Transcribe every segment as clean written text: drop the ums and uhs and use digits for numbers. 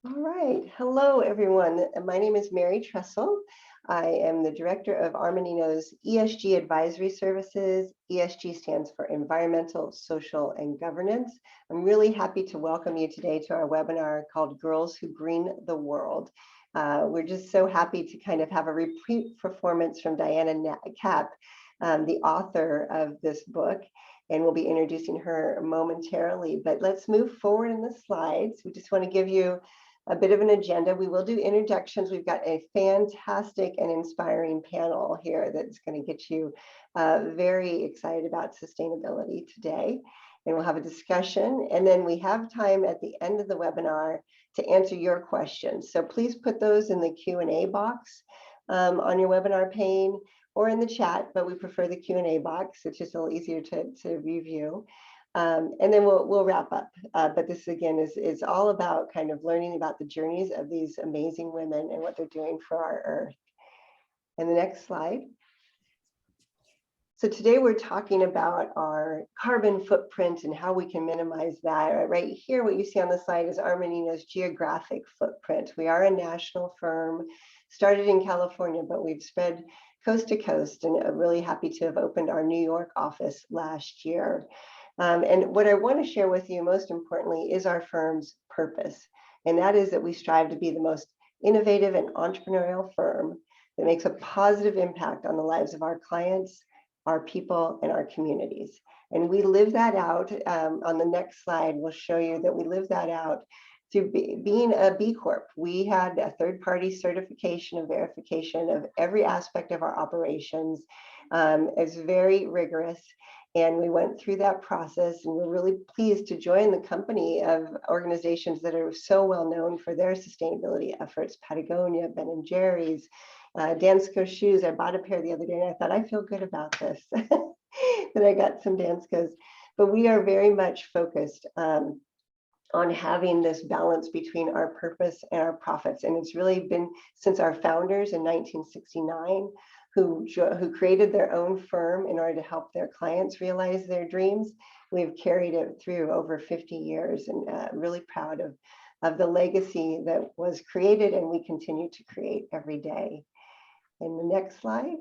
All right. Hello, everyone. My name is Mary Tressel. I am the director of Armanino's ESG Advisory Services. ESG stands for Environmental, Social, and Governance. I'm really happy to welcome you today to our webinar called Girls Who Green the World. We're just so happy to kind of have a repeat performance from Diana Kapp, the author of this book. And we'll be introducing her momentarily. But let's move forward in the slides. We just want to give you a bit of an agenda. We will do introductions. We've got a fantastic and inspiring panel here that's going to get you very excited about sustainability today. And we'll have a discussion. And then we have time at the end of the webinar to answer your questions. So please put those in the Q&A box on your webinar pane or in the chat, but we prefer the Q&A box. It's just a little easier to review. And then we'll wrap up. But this again is all about kind of learning about the journeys of these amazing women and what they're doing for our Earth. And the next slide. So today we're talking about our carbon footprint and how we can minimize that. Right here, what you see on the slide is Armanino's geographic footprint. We are a national firm, started in California, but we've spread coast to coast, and I'm really happy to have opened our New York office last year. And what I want to share with you most importantly is our firm's purpose. And that is that we strive to be the most innovative and entrepreneurial firm that makes a positive impact on the lives of our clients, our people, and our communities. And we live that out. On the next slide, we'll show you that we live that out through being a B Corp. We had a third-party certification and verification of every aspect of our operations. It's very rigorous. And we went through that process, and we're really pleased to join the company of organizations that are so well known for their sustainability efforts: Patagonia, Ben & Jerry's, Dansko shoes. I bought a pair the other day, and I thought, I feel good about this, that I got some Danskos. But we are very much focused on having this balance between our purpose and our profits. And it's really been since our founders in 1969, who created their own firm in order to help their clients realize their dreams. We've carried it through over 50 years, and really proud of the legacy that was created and we continue to create every day. And the next slide.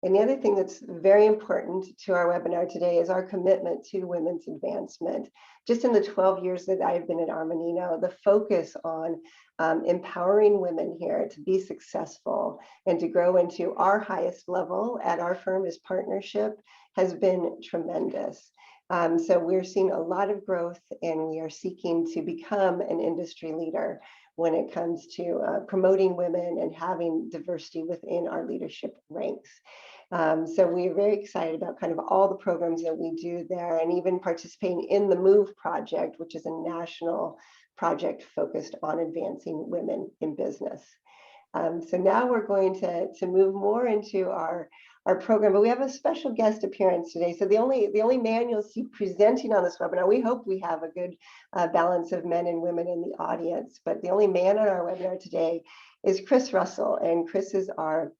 And the other thing that's very important to our webinar today is our commitment to women's advancement. Just in the 12 years that I've been at Armanino, the focus on empowering women here to be successful and to grow into our highest level at our firm as partnership has been tremendous. So we're seeing a lot of growth, and we are seeking to become an industry leader when it comes to promoting women and having diversity within our leadership ranks. So we're very excited about kind of all the programs that we do there, and even participating in the MOVE project, which is a national project focused on advancing women in business. So now we're going to move more into our program, but we have a special guest appearance today. So the only man you'll see presenting on this webinar, we hope we have a good balance of men and women in the audience, but the only man on our webinar today is Chris Russell, and Chris is our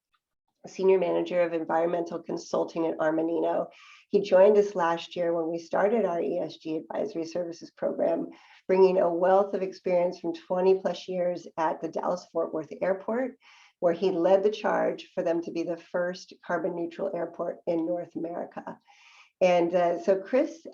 Senior Manager of Environmental Consulting at Armanino. He joined us last year when we started our ESG Advisory Services program, bringing a wealth of experience from 20 plus years at the Dallas-Fort Worth Airport, where he led the charge for them to be the first carbon neutral airport in North America. And so Chris,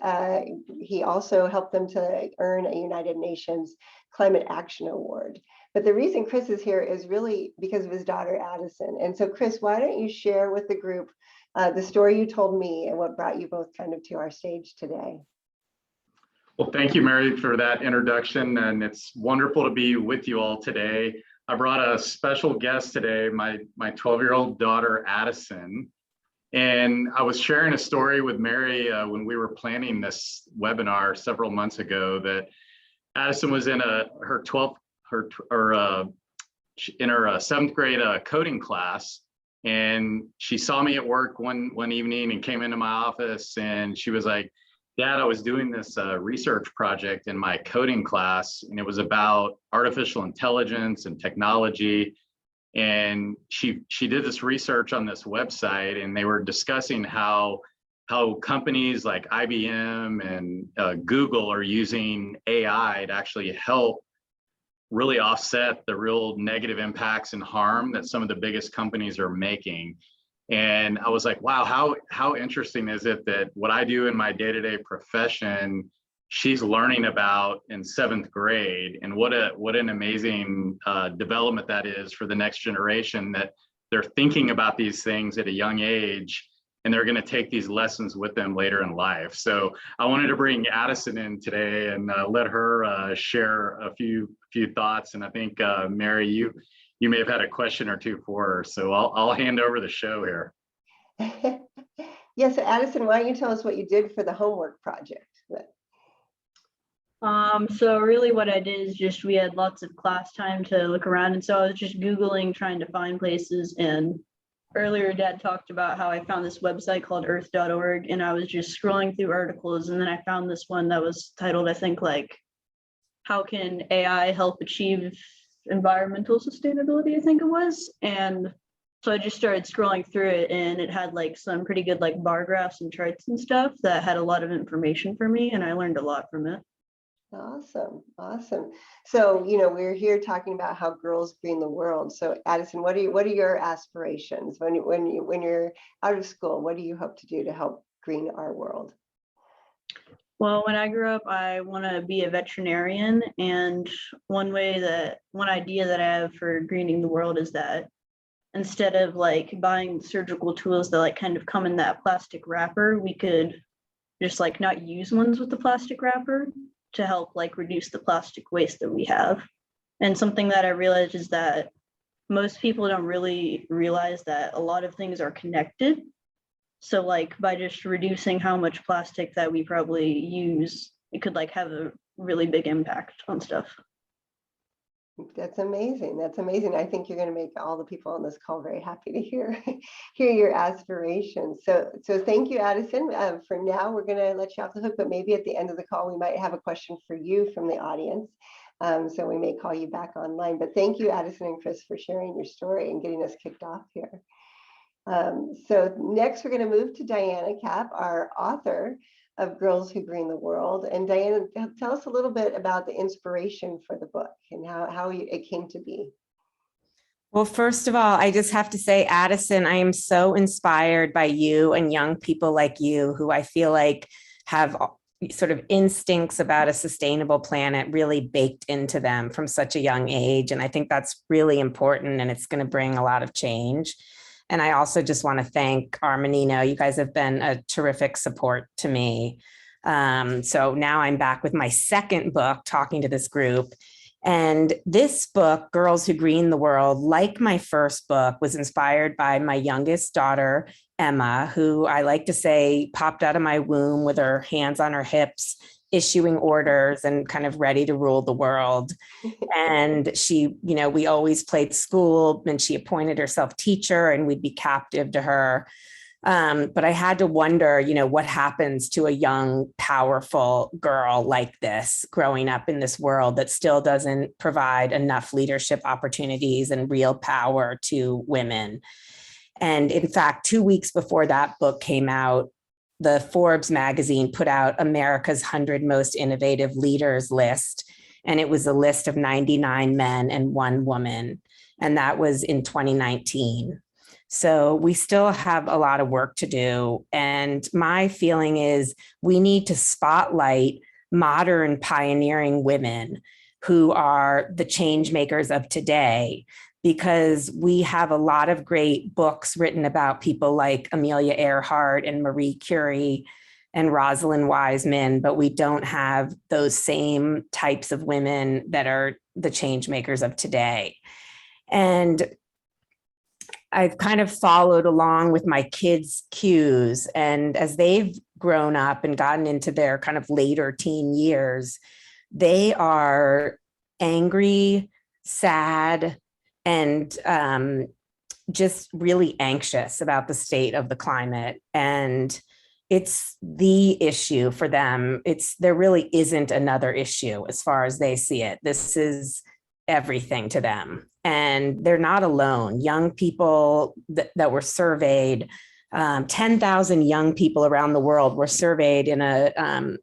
he also helped them to earn a United Nations Climate Action Award. But the reason Chris is here is really because of his daughter, Addison. And so Chris, why don't you share with the group the story you told me and what brought you both kind of to our stage today? Well, thank you, Mary, for that introduction. And it's wonderful to be with you all today. I brought a special guest today, my 12-year-old daughter, Addison. And I was sharing a story with Mary when we were planning this webinar several months ago, that Addison was in her 7th grade coding class, and she saw me at work one evening and came into my office, and she was like, "Dad, I was doing this research project in my coding class, and it was about artificial intelligence and technology." And she did this research on this website, and they were discussing how companies like IBM and Google are using AI to actually help really offset the real negative impacts and harm that some of the biggest companies are making. And I was like, wow, how interesting is it that what I do in my day-to-day profession, she's learning about in 7th grade, and what an amazing development that is for the next generation, that they're thinking about these things at a young age, and they're going to take these lessons with them later in life. So I wanted to bring Addison in today and let her share a few thoughts. And I think Mary, you may have had a question or two for her, so I'll hand over the show here. Yes, Addison, why don't you tell us what you did for the homework project? So really what I did is just, we had lots of class time to look around, and so I was just Googling, trying to find places. And earlier Dad talked about how I found this website called earth.org, and I was just scrolling through articles, and then I found this one that was titled, I think, like, how can AI help achieve environmental sustainability, I think it was. And so I just started scrolling through it, and it had like some pretty good like bar graphs and charts and stuff that had a lot of information for me, and I learned a lot from it. Awesome, awesome. So, we're here talking about how girls green the world. So, Addison, what are your aspirations when you're out of school? What do you hope to do to help green our world? Well, when I grew up, I want to be a veterinarian, and one idea that I have for greening the world is that instead of like buying surgical tools that like kind of come in that plastic wrapper, we could just like not use ones with the plastic wrapper to help like reduce the plastic waste that we have. And something that I realized is that most people don't really realize that a lot of things are connected. So like by just reducing how much plastic that we probably use, it could like have a really big impact on stuff. That's amazing. That's amazing. I think you're going to make all the people on this call very happy to hear your aspirations. So thank you, Addison. For now, we're going to let you off the hook, but maybe at the end of the call, we might have a question for you from the audience. So we may call you back online. But thank you, Addison and Chris, for sharing your story and getting us kicked off here. So next, we're going to move to Diana Kapp, our author of Girls Who Green the World. And Diana, tell us a little bit about the inspiration for the book and how it came to be. Well, first of all, I just have to say, Addison, I am so inspired by you and young people like you, who I feel like have sort of instincts about a sustainable planet really baked into them from such a young age. And I think that's really important, and it's going to bring a lot of change. And I also just want to thank Armanino. You guys have been a terrific support to me. So now I'm back with my second book, talking to this group. And this book, Girls Who Green the World, like my first book, was inspired by my youngest daughter, Emma, who I like to say popped out of my womb with her hands on her hips, issuing orders and kind of ready to rule the world. And she, we always played school, and she appointed herself teacher, and we'd be captive to her. But I had to wonder, what happens to a young, powerful girl like this growing up in this world that still doesn't provide enough leadership opportunities and real power to women. And in fact, 2 weeks before that book came out, the Forbes magazine put out America's 100 Most Innovative Leaders list. And it was a list of 99 men and 1 woman. And that was in 2019. So we still have a lot of work to do. And my feeling is we need to spotlight modern pioneering women who are the change makers of today, because we have a lot of great books written about people like Amelia Earhart and Marie Curie and Rosalind Wiseman, but we don't have those same types of women that are the change makers of today. And I've kind of followed along with my kids' cues, and as they've grown up and gotten into their kind of later teen years, they are angry, sad, and just really anxious about the state of the climate. And it's the issue for them. There really isn't another issue as far as they see it. This is everything to them. And they're not alone. Young people that were surveyed, 10,000 young people around the world were surveyed in a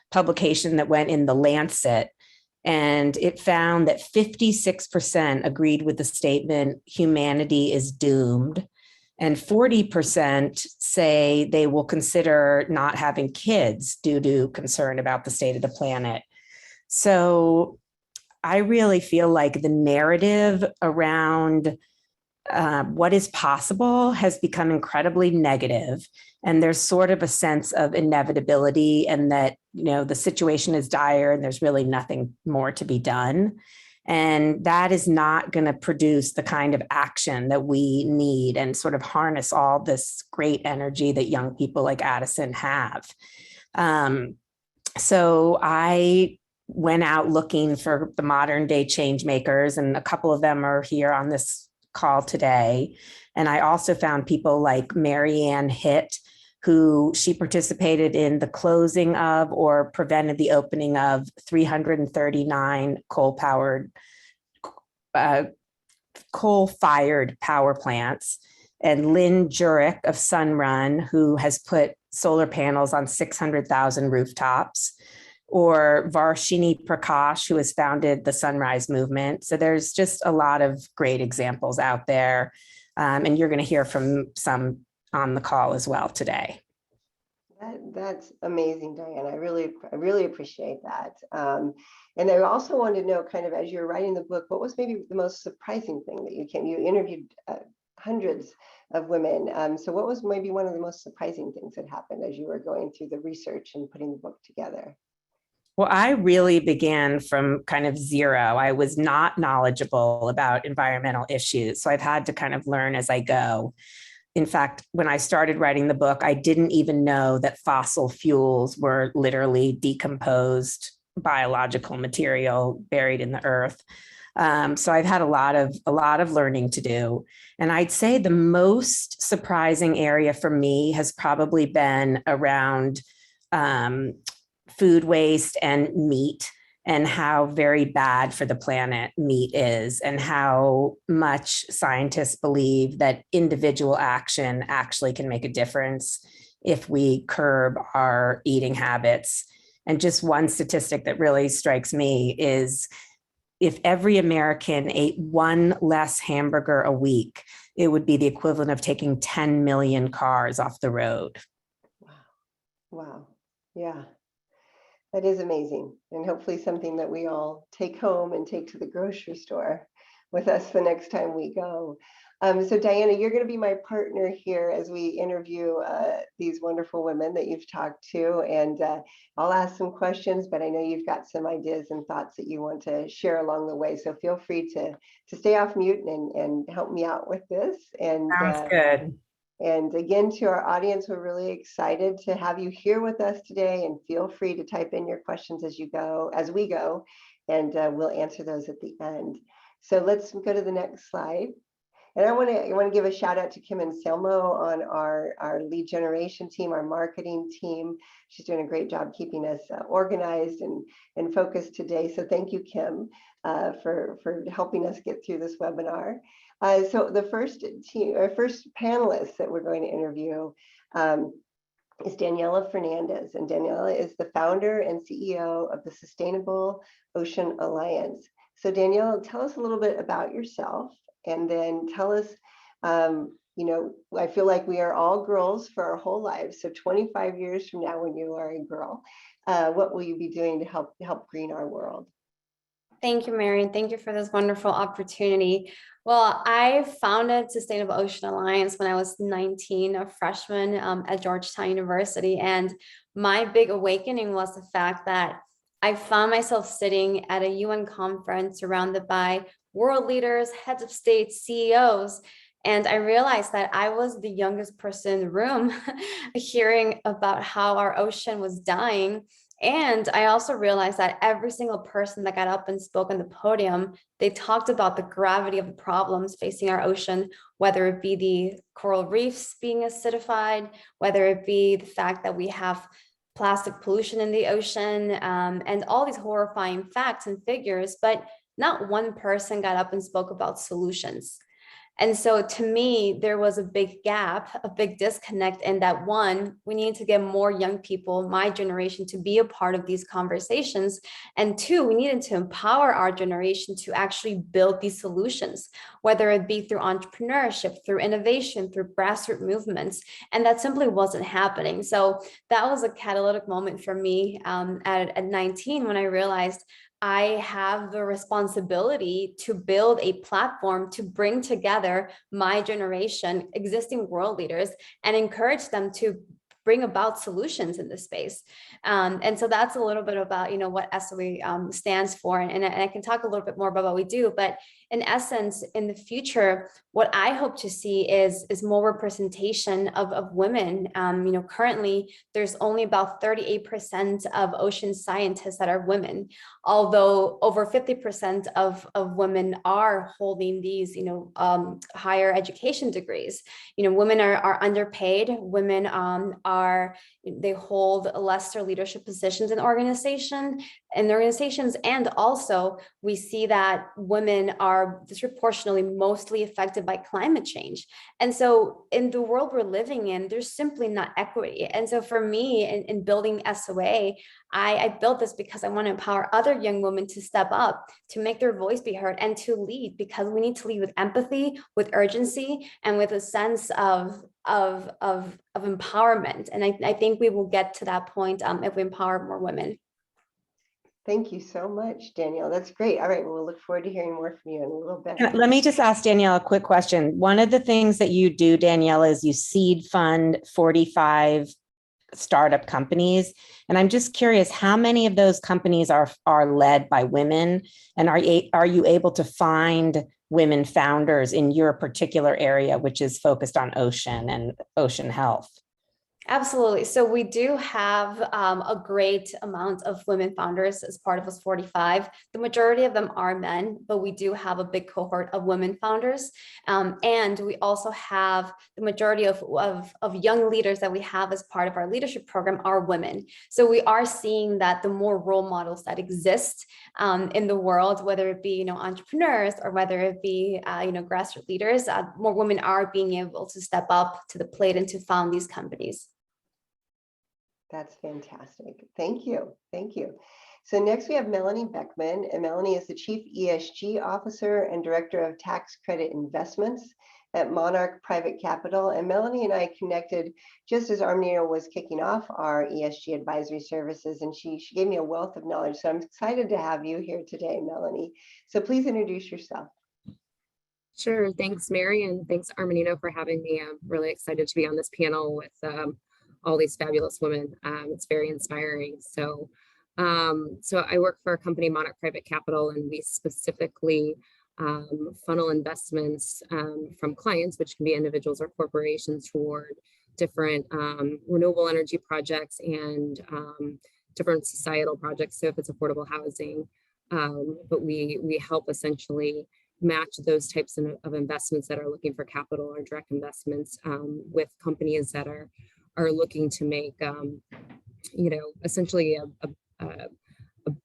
publication that went in the Lancet. And it found that 56% agreed with the statement, humanity is doomed. And 40% say they will consider not having kids due to concern about the state of the planet. So I really feel like the narrative around what is possible has become incredibly negative. And there's sort of a sense of inevitability and that, the situation is dire and there's really nothing more to be done. And that is not going to produce the kind of action that we need and sort of harness all this great energy that young people like Addison have. So I went out looking for the modern day change makers, and a couple of them are here on this call today. And I also found people like Marianne Hitt, who she participated in the closing of or prevented the opening of 339 coal-fired power plants, and Lynn Jurek of Sunrun, who has put solar panels on 600,000 rooftops, or Varshini Prakash, who has founded the Sunrise Movement. So there's just a lot of great examples out there. And you're going to hear from some on the call as well today. That's amazing, Diana. I really appreciate that. And I also wanted to know, kind of as you're writing the book, what was maybe the most surprising thing that you interviewed hundreds of women. So what was maybe one of the most surprising things that happened as you were going through the research and putting the book together? Well, I really began from kind of zero. I was not knowledgeable about environmental issues, so I've had to kind of learn as I go. In fact, when I started writing the book, I didn't even know that fossil fuels were literally decomposed biological material buried in the earth. So I've had a lot of learning to do. And I'd say the most surprising area for me has probably been around food waste and meat, and how very bad for the planet meat is, and how much scientists believe that individual action actually can make a difference if we curb our eating habits. And just one statistic that really strikes me is if every American ate one less hamburger a week, it would be the equivalent of taking 10 million cars off the road. Wow. Yeah. That is amazing, and hopefully something that we all take home and take to the grocery store with us the next time we go. So Diana, you're going to be my partner here as we interview these wonderful women that you've talked to, and I'll ask some questions, but I know you've got some ideas and thoughts that you want to share along the way. So feel free to stay off mute and help me out with this. And sounds good. And again, to our audience, we're really excited to have you here with us today, and feel free to type in your questions as we go, and we'll answer those at the end. So let's go to the next slide. And I want to give a shout out to Kim and Selmo on our lead generation team, our marketing team. She's doing a great job keeping us organized and focused today. So thank you, Kim, for helping us get through this webinar. So the first panelist that we're going to interview is Daniela Fernandez, and Daniela is the founder and CEO of the Sustainable Ocean Alliance. So Daniela, tell us a little bit about yourself, and then tell us, I feel like we are all girls for our whole lives. So 25 years from now, when you are a girl, what will you be doing to help green our world? Thank you, Mary, and thank you for this wonderful opportunity. Well, I founded Sustainable Ocean Alliance when I was 19, a freshman at Georgetown University. And my big awakening was the fact that I found myself sitting at a UN conference surrounded by world leaders, heads of state, CEOs. And I realized that I was the youngest person in the room hearing about how our ocean was dying. And I also realized that every single person that got up and spoke on the podium, they talked about the gravity of the problems facing our ocean, whether it be the coral reefs being acidified, whether it be the fact that we have plastic pollution in the ocean, and all these horrifying facts and figures, but not one person got up and spoke about solutions. And so to me, there was a big gap, a big disconnect in that. One, we need to get more young people, my generation, to be a part of these conversations. And two, we needed to empower our generation to actually build these solutions, whether it be through entrepreneurship, through innovation, through grassroots movements. And that simply wasn't happening. So that was a catalytic moment for me at 19, when I realized I have the responsibility to build a platform to bring together my generation, existing world leaders, and encourage them to bring about solutions in this space. And so that's a little bit about, what SOE stands for. And I can talk a little bit more about what we do, but in essence, in the future, what I hope to see is more representation of women. Currently there's only about 38% of ocean scientists that are women, although over 50% of women are holding these, higher education degrees. Women are underpaid. Women they hold lesser leadership positions in organizations, and also we see that women are disproportionately mostly affected by climate change. And so in the world we're living in, there's simply not equity. And so for me, in building SOA, I built this because I want to empower other young women to step up, to make their voice be heard, and to lead, because we need to lead with empathy, with urgency, and with a sense of empowerment. And I think we will get to that point if we empower more women. Thank you so much, Danielle. That's great. All right, well, we'll look forward to hearing more from you in a little bit. Let me just ask Danielle a quick question. One of the things that you do, Danielle, is you seed fund 45 startup companies. And I'm just curious, how many of those companies are led by women? And are you able to find women founders in your particular area, which is focused on ocean and ocean health? Absolutely. So we do have a great amount of women founders as part of us 45. The majority of them are men, but we do have a big cohort of women founders. And we also have the majority of young leaders that we have as part of our leadership program are women. So we are seeing that the more role models that exist in the world, whether it be, entrepreneurs, or whether it be, grassroots leaders, more women are being able to step up to the plate and to found these companies. That's fantastic. Thank you. Thank you. So next we have Melanie Beckman, and Melanie is the Chief ESG Officer and Director of Tax Credit Investments at Monarch Private Capital. And Melanie and I connected just as Armanino was kicking off our ESG advisory services, and she gave me a wealth of knowledge. So I'm excited to have you here today, Melanie. So please introduce yourself. Sure. Thanks, Mary, and thanks, Armanino, for having me. I'm really excited to be on this panel with all these fabulous women. It's very inspiring. So I work for a company, Monarch Private Capital, and we specifically funnel investments from clients, which can be individuals or corporations, toward different renewable energy projects and different societal projects. So if it's affordable housing, but we help essentially match those types of investments that are looking for capital or direct investments with companies that are looking to make, essentially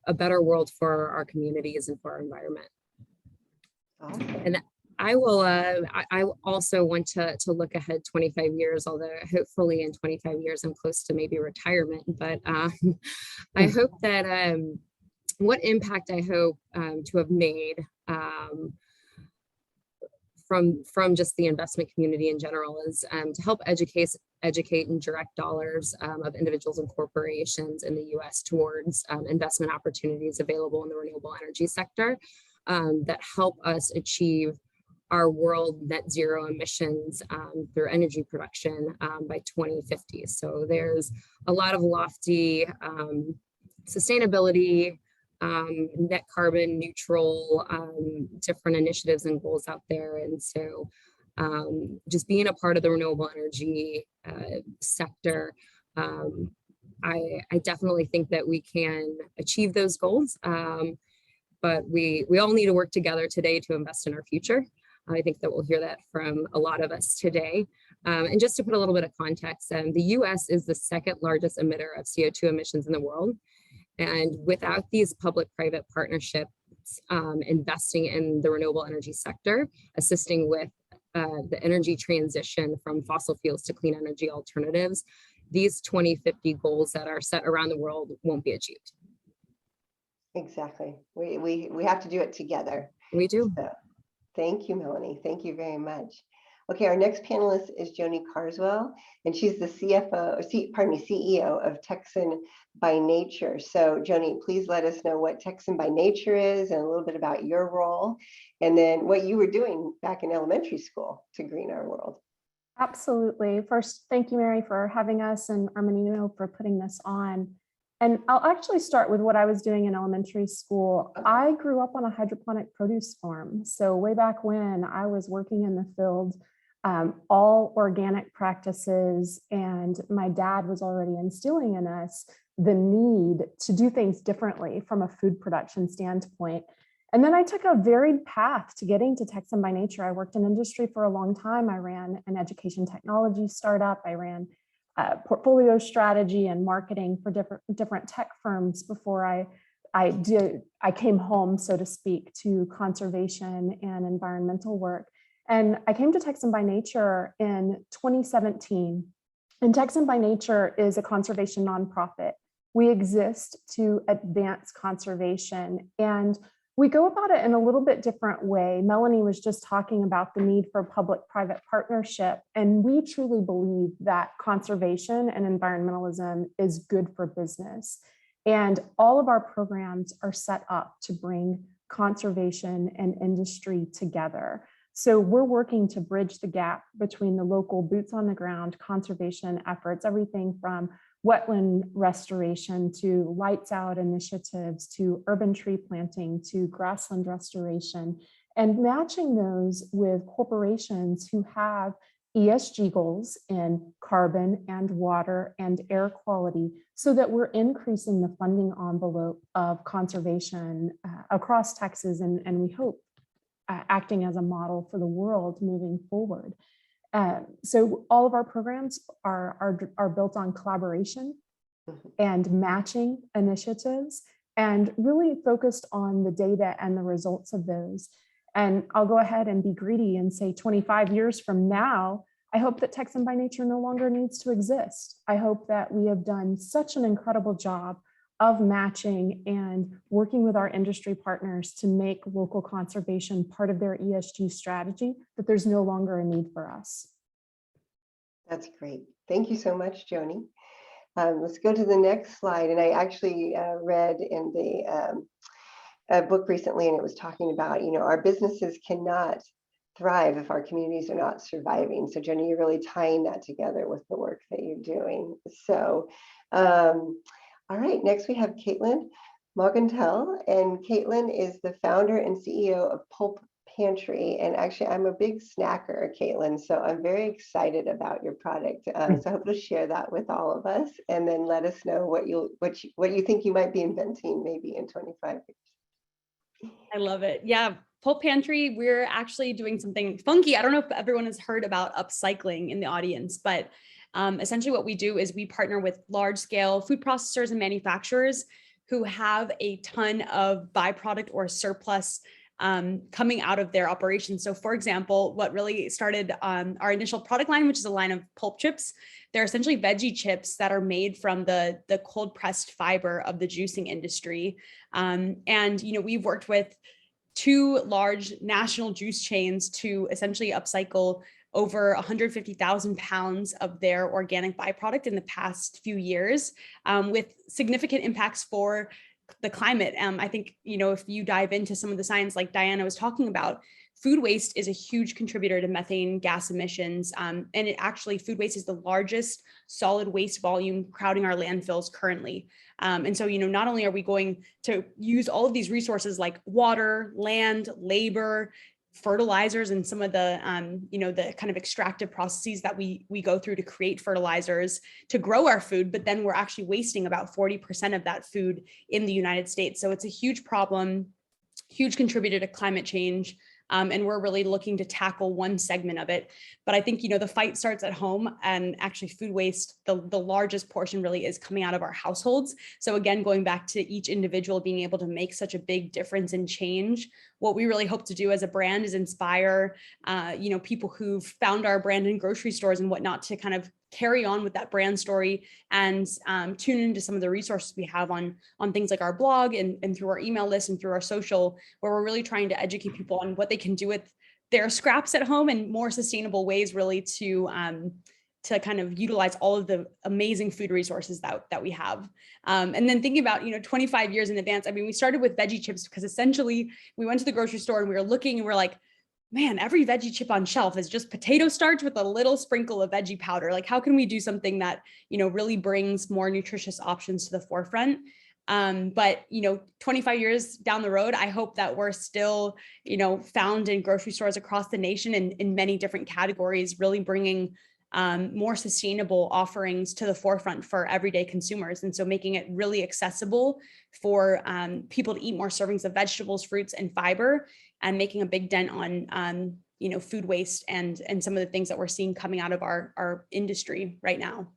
a better world for our communities and for our environment. Awesome. And I will. I also want to look ahead 25 years, although hopefully in 25 years I'm close to maybe retirement. But I hope that what impact I hope to have made from just the investment community in general is to help educate and direct dollars of individuals and corporations in the U.S. towards investment opportunities available in the renewable energy sector that help us achieve our world net zero emissions through energy production by 2050. So there's a lot of lofty sustainability, net carbon neutral, different initiatives and goals out there. And so just being a part of the renewable energy sector, I definitely think that we can achieve those goals. But we all need to work together today to invest in our future. I think that we'll hear that from a lot of us today. And just to put a little bit of context, the US is the second largest emitter of CO2 emissions in the world. And without these public-private partnerships investing in the renewable energy sector, assisting with the energy transition from fossil fuels to clean energy alternatives, these 2050 goals that are set around the world won't be achieved. Exactly. We have to do it together. We do. So, thank you, Melanie. Thank you very much. Okay, our next panelist is Joni Carswell, and she's the CEO of Texan by Nature. So Joni, please let us know what Texan by Nature is and a little bit about your role, and then what you were doing back in elementary school to green our world. Absolutely. First, thank you, Mary, for having us, and Armanino for putting this on. And I'll actually start with what I was doing in elementary school. I grew up on a hydroponic produce farm. So way back when I was working in the field, all organic practices, and my dad was already instilling in us the need to do things differently from a food production standpoint. And then I took a varied path to getting to Texan by Nature. I worked in industry for a long time. I ran an education technology startup. I ran portfolio strategy and marketing for different tech firms before I came home, so to speak, to conservation and environmental work. And I came to Texan by Nature in 2017. And Texan by Nature is a conservation nonprofit. We exist to advance conservation, and we go about it in a little bit different way. Melanie was just talking about the need for public-private partnership, and we truly believe that conservation and environmentalism is good for business. And all of our programs are set up to bring conservation and industry together. So we're working to bridge the gap between the local boots on the ground conservation efforts, everything from wetland restoration to lights out initiatives to urban tree planting to grassland restoration, and matching those with corporations who have ESG goals in carbon and water and air quality, so that we're increasing the funding envelope of conservation across Texas, and we hope acting as a model for the world moving forward. So all of our programs are built on collaboration and matching initiatives, and really focused on the data and the results of those. And I'll go ahead and be greedy and say 25 years from now, I hope that Texan by Nature no longer needs to exist. I hope that we have done such an incredible job of matching and working with our industry partners to make local conservation part of their ESG strategy, that there's no longer a need for us. That's great. Thank you so much, Joni. Let's go to the next slide. And I actually read in the book recently, and it was talking about, our businesses cannot thrive if our communities are not surviving. So Joni, you're really tying that together with the work that you're doing. So, all right, next we have Caitlin Mogentel, and Caitlin is the founder and CEO of Pulp Pantry. And actually, I'm a big snacker, Caitlin, so I'm very excited about your product. So I hope you'll share that with all of us, and then let us know what you think you might be inventing maybe in 25 years. I love it. Yeah, Pulp Pantry, we're actually doing something funky. I don't know if everyone has heard about upcycling in the audience, but essentially what we do is we partner with large scale food processors and manufacturers who have a ton of byproduct or surplus coming out of their operations. So for example, what really started our initial product line, which is a line of pulp chips, they're essentially veggie chips that are made from the cold pressed fiber of the juicing industry. And we've worked with 2 large national juice chains to essentially upcycle over 150,000 pounds of their organic byproduct in the past few years, with significant impacts for the climate. I think, if you dive into some of the science like Diana was talking about, food waste is a huge contributor to methane gas emissions. And food waste is the largest solid waste volume crowding our landfills currently. And so, not only are we going to use all of these resources like water, land, labor, fertilizers, and some of the, the kind of extractive processes that we go through to create fertilizers to grow our food, but then we're actually wasting about 40% of that food in the United States. So it's a huge problem, huge contributor to climate change. And we're really looking to tackle one segment of it. But I think, the fight starts at home, and actually food waste, the largest portion really is coming out of our households. So again, going back to each individual being able to make such a big difference in change what we really hope to do as a brand is inspire, people who've found our brand in grocery stores and whatnot to kind of carry on with that brand story and tune into some of the resources we have on things like our blog and through our email list and through our social, where we're really trying to educate people on what they can do with their scraps at home and more sustainable ways really to kind of utilize all of the amazing food resources that we have. And then thinking about, 25 years in advance, I mean, we started with veggie chips because essentially we went to the grocery store and we were looking and we're like, man, every veggie chip on shelf is just potato starch with a little sprinkle of veggie powder. Like, how can we do something that, really brings more nutritious options to the forefront? But 25 years down the road, I hope that we're still, found in grocery stores across the nation and in many different categories, really bringing more sustainable offerings to the forefront for everyday consumers. And so making it really accessible for people to eat more servings of vegetables, fruits, and fiber, and making a big dent on food waste and some of the things that we're seeing coming out of our industry right now.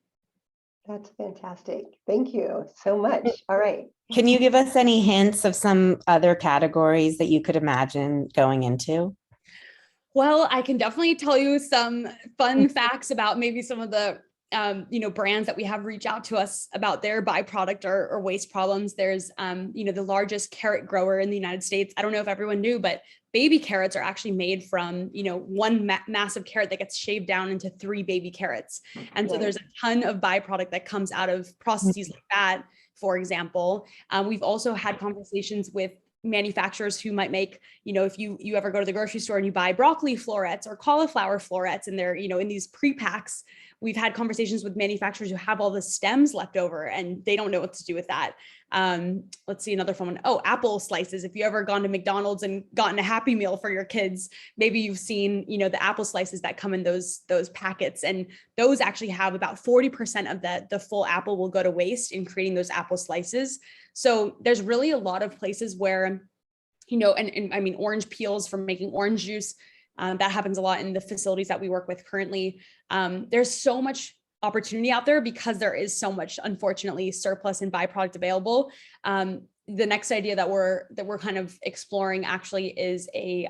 That's fantastic. Thank you so much. All right. Can you give us any hints of some other categories that you could imagine going into? Well, I can definitely tell you some fun facts about maybe some of the brands that we have reach out to us about their byproduct or waste problems. There's the largest carrot grower in the United States. I don't know if everyone knew, but baby carrots are actually made from one massive carrot that gets shaved down into 3 baby carrots. And so there's a ton of byproduct that comes out of processes like that, for example. We've also had conversations with manufacturers who might make, if you ever go to the grocery store and you buy broccoli florets or cauliflower florets and they're, in these pre-packs, we've had conversations with manufacturers who have all the stems left over and they don't know what to do with that. Let's see another fun one. Oh, apple slices. If you ever gone to McDonald's and gotten a Happy Meal for your kids, maybe you've seen, the apple slices that come in those packets, and those actually have about 40% of the full apple will go to waste in creating those apple slices. So there's really a lot of places where, and I mean, orange peels from making orange juice, that happens a lot in the facilities that we work with currently. There's so much opportunity out there because there is so much, unfortunately, surplus and byproduct available. The next idea that we're kind of exploring actually is a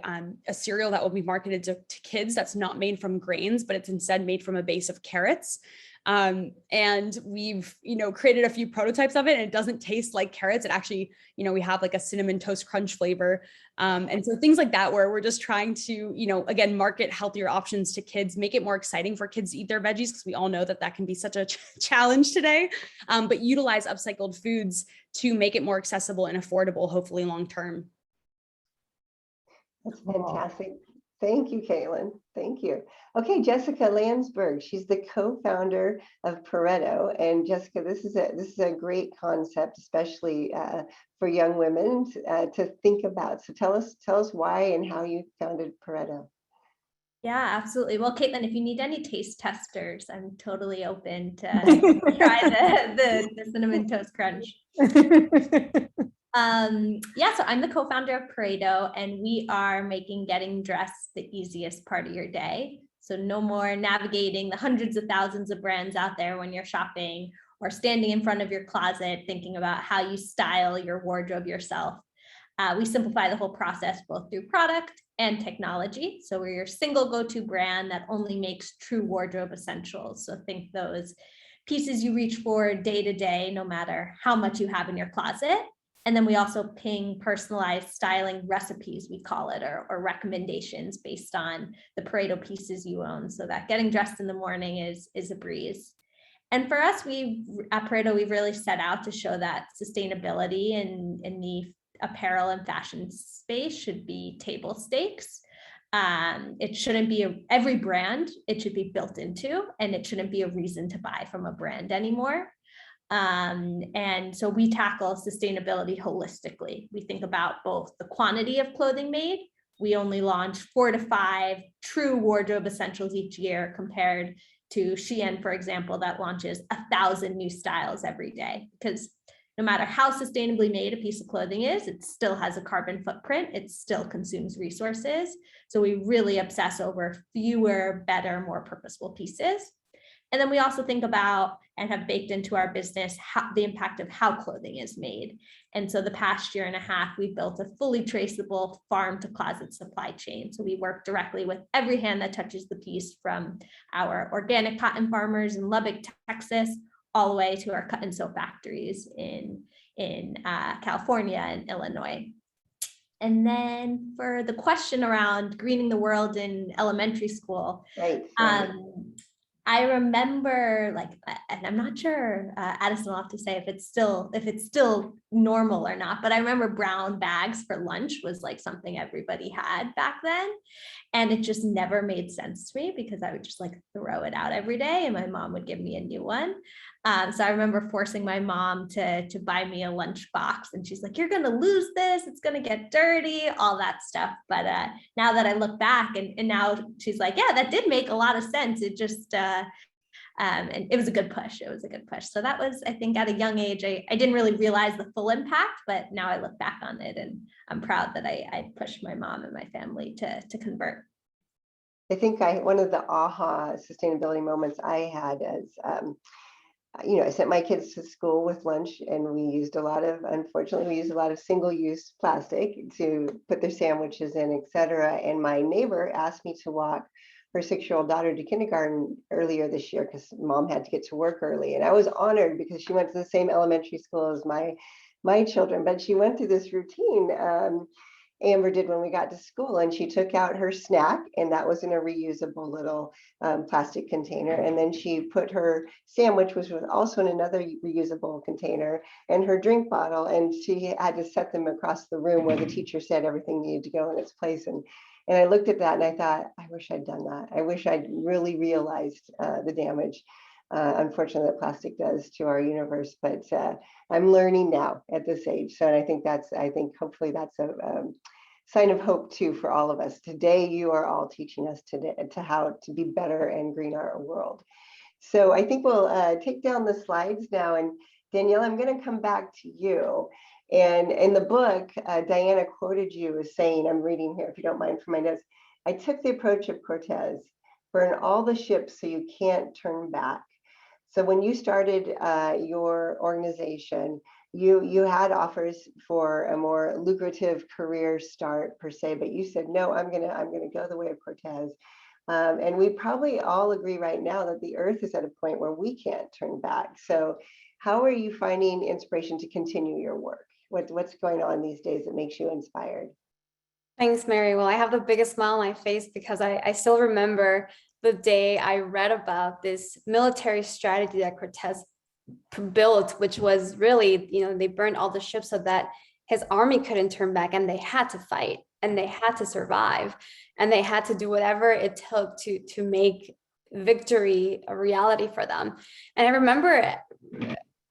cereal that will be marketed to kids that's not made from grains, but it's instead made from a base of carrots. And we've, created a few prototypes of it, and it doesn't taste like carrots. It actually, we have like a cinnamon toast crunch flavor. And so things like that, where we're just trying to, again, market healthier options to kids, make it more exciting for kids to eat their veggies, because we all know that can be such a challenge today, but utilize upcycled foods to make it more accessible and affordable, hopefully long-term. That's fantastic. Thank you, Caitlin. Thank you. Okay, Jessica Landsberg. She's the co-founder of Pareto. And Jessica, this is a great concept, especially for young women to think about. So tell us why and how you founded Pareto. Yeah, absolutely. Well, Caitlin, if you need any taste testers, I'm totally open to try the cinnamon toast crunch. So I'm the co-founder of Pareto, and we are making getting dressed the easiest part of your day. So no more navigating the hundreds of thousands of brands out there when you're shopping, or standing in front of your closet thinking about how you style your wardrobe yourself. We simplify the whole process both through product and technology. So we're your single go-to brand that only makes true wardrobe essentials. So think those pieces you reach for day to day, no matter how much you have in your closet. And then we also ping personalized styling recipes, we call it, or recommendations based on the Pareto pieces you own, so that getting dressed in the morning is a breeze. And for us, at Pareto, we've really set out to show that sustainability in the apparel and fashion space should be table stakes. It shouldn't be every brand, it should be built into, and it shouldn't be a reason to buy from a brand anymore. And so we tackle sustainability holistically. We think about both the quantity of clothing made. We only launch 4 to 5 true wardrobe essentials each year, compared to Shein, for example, that launches 1,000 new styles every day. Because no matter how sustainably made a piece of clothing is, it still has a carbon footprint. It still consumes resources. So we really obsess over fewer, better, more purposeful pieces. And then we also think about and have baked into our business the impact of how clothing is made. And so the past year and a half, we built a fully traceable farm to closet supply chain. So we work directly with every hand that touches the piece, from our organic cotton farmers in Lubbock, Texas, all the way to our cut and sew factories in California and Illinois. And then for the question around greening the world in elementary school, Right. I remember, like, and I'm not sure, Addison will have to say if it's still normal or not, but I remember brown bags for lunch was like something everybody had back then. And it just never made sense to me because I would just like throw it out every day and my mom would give me a new one. So I remember forcing my mom to buy me a lunch box, and she's like, "You're going to lose this. It's going to get dirty," all that stuff. But now that I look back and now she's like, "Yeah, that did make a lot of sense. It just, and it was a good push. It was a good push." So that was, I think, at a young age, I didn't really realize the full impact, but now I look back on it and I'm proud that I pushed my mom and my family to convert. I think one of the aha sustainability moments I had is, I sent my kids to school with lunch, and unfortunately, we used a lot of single-use plastic to put their sandwiches in, et cetera. And my neighbor asked me to walk her 6-year-old daughter to kindergarten earlier this year because mom had to get to work early. And I was honored because she went to the same elementary school as my children, but she went through this routine. Amber did when we got to school, and she took out her snack, and that was in a reusable little plastic container. And then she put her sandwich, which was also in another reusable container, and her drink bottle, and she had to set them across the room where the teacher said everything needed to go in its place. And I looked at that and I thought, I wish I'd done that. I wish I'd really realized the damage, unfortunately, that plastic does to our universe. But I'm learning now at this age. So I think hopefully that's a sign of hope too for all of us. Today, you are all teaching us to how to be better and green our world. So I think we'll take down the slides now. And Danielle, I'm going to come back to you. And in the book, Diana quoted you as saying, I'm reading here if you don't mind for my notes, "I took the approach of Cortez, burn all the ships so you can't turn back." So when you started your organization, you had offers for a more lucrative career start per se, but you said, "No, I'm gonna go the way of Cortez." And we probably all agree right now that the earth is at a point where we can't turn back. So how are you finding inspiration to continue your work? What's going on these days that makes you inspired? Thanks, Mary. Well, I have the biggest smile on my face because I still remember the day I read about this military strategy that Cortez built, which was really, they burned all the ships so that his army couldn't turn back, and they had to fight and they had to survive and they had to do whatever it took to make victory a reality for them. And I remember,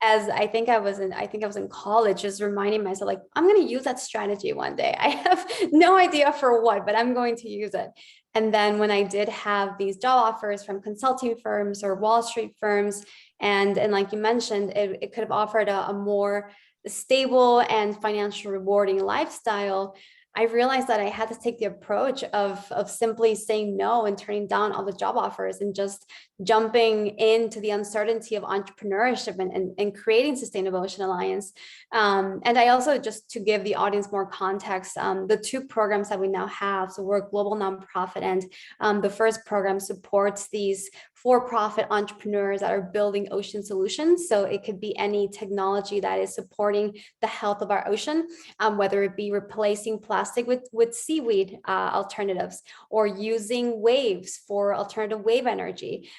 as I think I was in college, just reminding myself, like, I'm going to use that strategy one day. I have no idea for what, but I'm going to use it. And then when I did have these job offers from consulting firms or Wall Street firms, and like you mentioned, it could have offered a more stable and financially rewarding lifestyle, I realized that I had to take the approach of simply saying no and turning down all the job offers and just jumping into the uncertainty of entrepreneurship and creating Sustainable Ocean Alliance. And I also, just to give the audience more context, the 2 programs that we now have, so we're a global nonprofit, and the first program supports these for-profit entrepreneurs that are building ocean solutions. So it could be any technology that is supporting the health of our ocean, whether it be replacing plastic with seaweed alternatives, or using waves for alternative wave energy,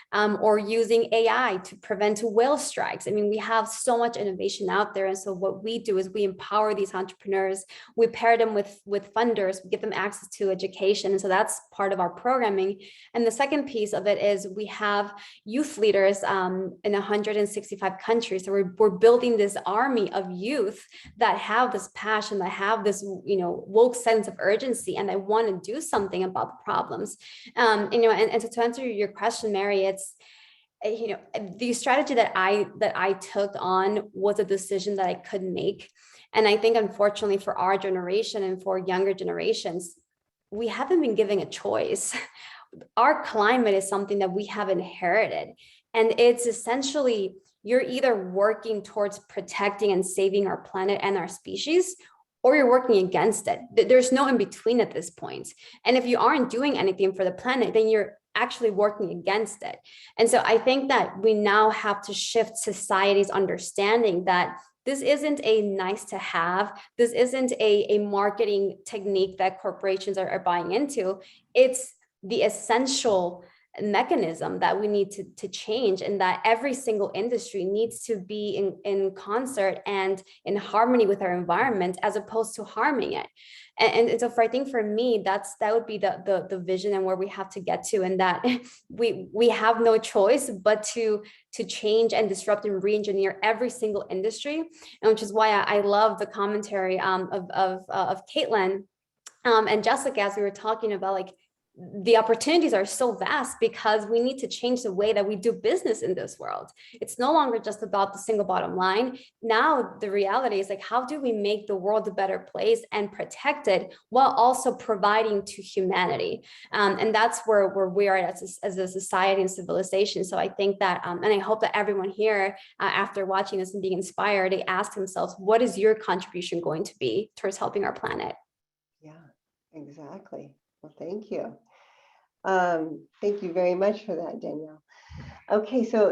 or using AI to prevent whale strikes. I mean, we have so much innovation out there. And so what we do is we empower these entrepreneurs, we pair them with funders, we give them access to education. And so that's part of our programming. And the second piece of it is we have youth leaders in 165 countries. So we're building this army of youth that have this passion, that have this, woke sense of urgency, and they want to do something about the problems. And so to answer your question, Mary, it's, the strategy that I took on was a decision that I couldn't make. And I think, unfortunately, for our generation and for younger generations, we haven't been given a choice. Our climate is something that we have inherited. And it's essentially, you're either working towards protecting and saving our planet and our species, or you're working against it. There's no in between at this point. And if you aren't doing anything for the planet, then you're actually working against it. And so I think that we now have to shift society's understanding that this isn't a nice to have. This isn't a marketing technique that corporations are buying into. It's the essential mechanism that we need to change, and that every single industry needs to be in concert and in harmony with our environment as opposed to harming it. And so I think for me, that would be the vision and where we have to get to, and that we have no choice but to change and disrupt and re-engineer every single industry. And which is why I love the commentary of Caitlin and Jessica, as we were talking about, like, the opportunities are so vast because we need to change the way that we do business in this world. It's no longer just about the single bottom line. Now the reality is, like, how do we make the world a better place and protect it while also providing to humanity? And that's where we are as a society and civilization. So I think that, and I hope that everyone here, after watching this and being inspired, they ask themselves, what is your contribution going to be towards helping our planet? Yeah, exactly. Well, thank you. Thank you very much for that, Danielle. Okay, so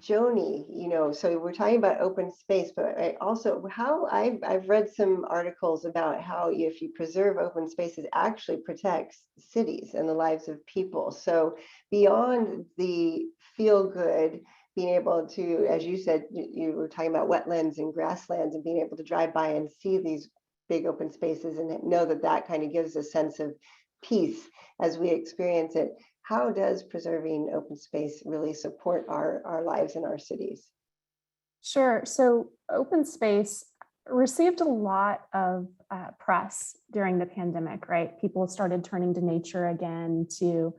Joni, so we're talking about open space, but I also I've read some articles about how if you preserve open spaces, actually protects cities and the lives of people. So beyond the feel good, being able to, as you said, you were talking about wetlands and grasslands, and being able to drive by and see these big open spaces and know that kind of gives a sense of peace as we experience it. How does preserving open space really support our lives in our cities? Sure. So open space received a lot of press during the pandemic, right? People started turning to nature again to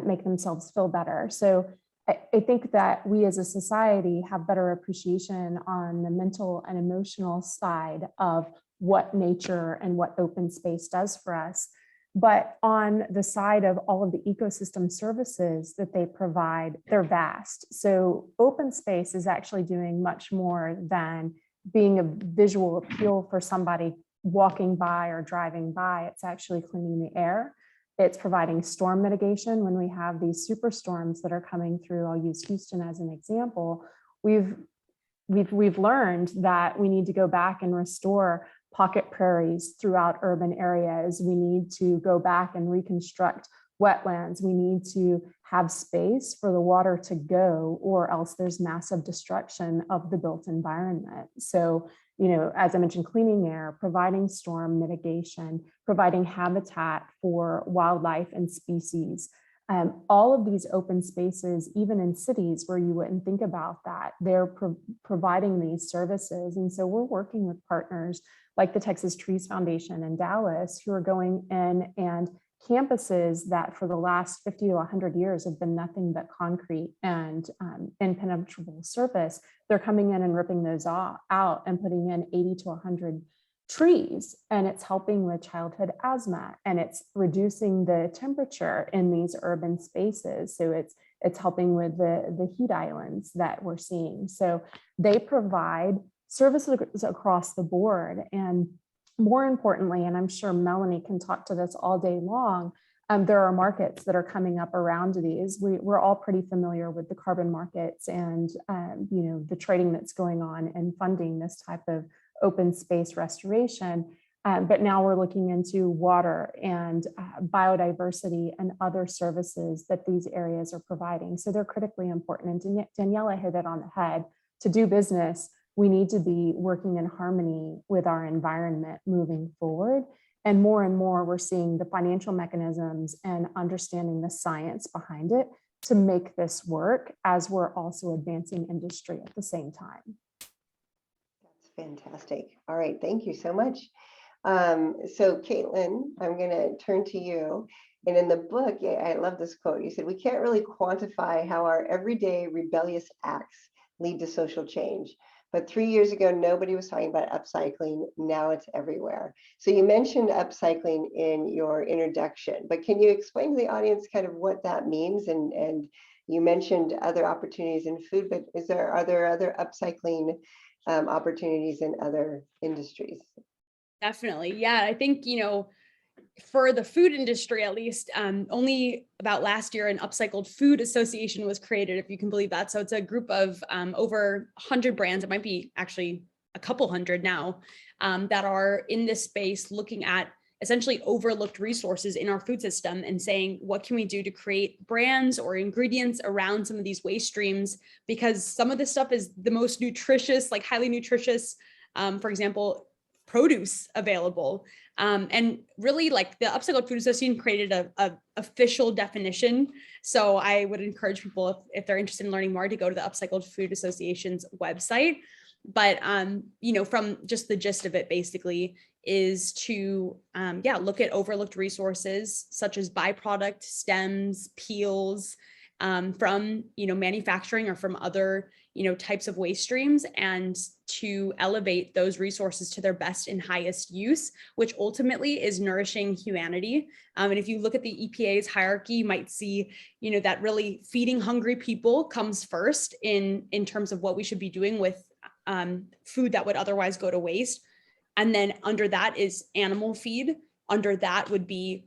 make themselves feel better. So I think that we as a society have better appreciation on the mental and emotional side of what nature and what open space does for us. But on the side of all of the ecosystem services that they provide, they're vast. So open space is actually doing much more than being a visual appeal for somebody walking by or driving by. It's actually cleaning the air. It's providing storm mitigation when we have these superstorms that are coming through. I'll use Houston as an example. We've learned that we need to go back and restore pocket prairies throughout urban areas. We need to go back and reconstruct wetlands. We need to have space for the water to go, or else there's massive destruction of the built environment. So, as I mentioned, cleaning air, providing storm mitigation, providing habitat for wildlife and species. All of these open spaces, even in cities where you wouldn't think about that, they're providing these services. And so we're working with partners like the Texas Trees Foundation in Dallas, who are going in, and campuses that for the last 50 to 100 years have been nothing but concrete and impenetrable surface. They're coming in and ripping those out and putting in 80 to 100 trees, and it's helping with childhood asthma, and it's reducing the temperature in these urban spaces. So it's helping with the heat islands that we're seeing. So they provide services across the board. And more importantly, and I'm sure Melanie can talk to this all day long, there are markets that are coming up around these. We're all pretty familiar with the carbon markets and the trading that's going on and funding this type of open space restoration. But now we're looking into water and biodiversity and other services that these areas are providing. So they're critically important. And Daniela hit it on the head. To do business, we need to be working in harmony with our environment moving forward. And more, we're seeing the financial mechanisms and understanding the science behind it to make this work, as we're also advancing industry at the same time. That's fantastic. All right, thank you so much. So Caitlin, I'm going to turn to you. And in the book, I love this quote. You said, "We can't really quantify how our everyday rebellious acts lead to social change. But 3 years ago, nobody was talking about upcycling. Now it's everywhere." So you mentioned upcycling in your introduction, but can you explain to the audience kind of what that means and You mentioned other opportunities in food, but are there other upcycling opportunities in other industries? Definitely. Yeah, I think, for the food industry, at least, only about last year, an Upcycled Food Association was created, if you can believe that. So it's a group of over 100 brands. It might be actually a couple hundred now, that are in this space looking at essentially overlooked resources in our food system and saying, what can we do to create brands or ingredients around some of these waste streams? Because some of this stuff is the most nutritious, like highly nutritious, for example, produce available. And really, like, the Upcycled Food Association created a official definition. So I would encourage people, if they're interested in learning more, to go to the Upcycled Food Association's website. But, from just the gist of it, basically, is to, look at overlooked resources such as byproduct stems, peels, from, manufacturing or from other, types of waste streams, and to elevate those resources to their best and highest use, which ultimately is nourishing humanity. And if you look at the EPA's hierarchy, you might see, that really feeding hungry people comes first in terms of what we should be doing with food that would otherwise go to waste. And then under that is animal feed. Under that would be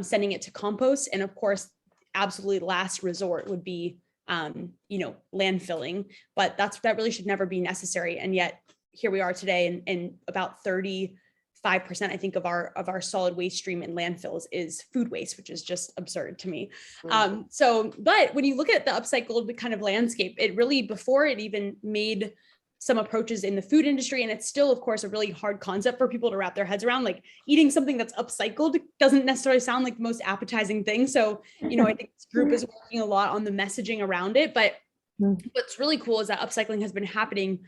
sending it to compost. And of course, absolutely last resort would be, landfilling. But that really should never be necessary. And yet here we are today, and about 35%, I think, of our solid waste stream in landfills is food waste, which is just absurd to me. But when you look at the upcycled kind of landscape, it really, before it even made some approaches in the food industry, and it's still, of course, a really hard concept for people to wrap their heads around. Like, eating something that's upcycled doesn't necessarily sound like the most appetizing thing. So, I think this group is working a lot on the messaging around it. But what's really cool is that upcycling has been happening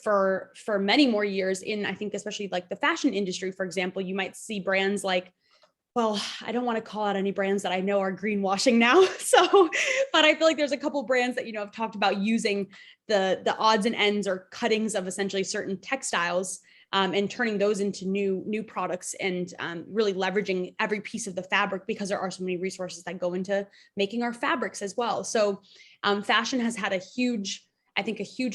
for many more years in, I think, especially like the fashion industry. For example, you might see brands like, well, I don't want to call out any brands that I know are greenwashing now. But I feel like there's a couple brands that, have talked about using the odds and ends or cuttings of essentially certain textiles, and turning those into new products, and really leveraging every piece of the fabric, because there are so many resources that go into making our fabrics as well. So fashion has had a huge